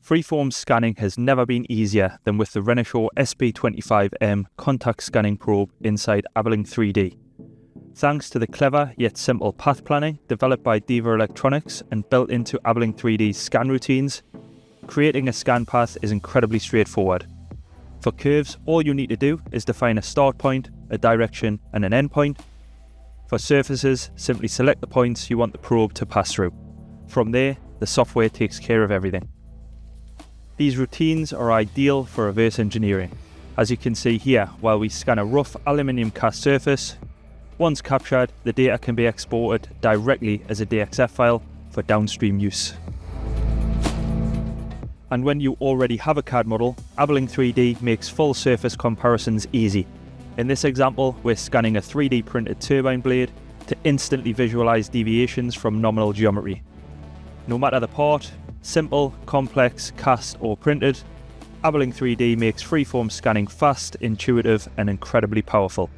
Freeform scanning has never been easier than with the Renishaw SP25M contact scanning probe inside Aberlink3D. Thanks to the clever yet simple path planning developed by Deva Electronics and built into Aberlink3D's scan routines, creating a scan path is incredibly straightforward. For curves, all you need to do is define a start point, a direction and an end point. For surfaces, simply select the points you want the probe to pass through. From there, the software takes care of everything. These routines are ideal for reverse engineering. As you can see here, while we scan a rough aluminium cast surface, once captured, the data can be exported directly as a DXF file for downstream use. And when you already have a CAD model, Aberlink3D makes full surface comparisons easy. In this example, we're scanning a 3D printed turbine blade to instantly visualize deviations from nominal geometry. No matter the part, simple, complex, cast or printed, Aberlink3D makes freeform scanning fast, intuitive and incredibly powerful.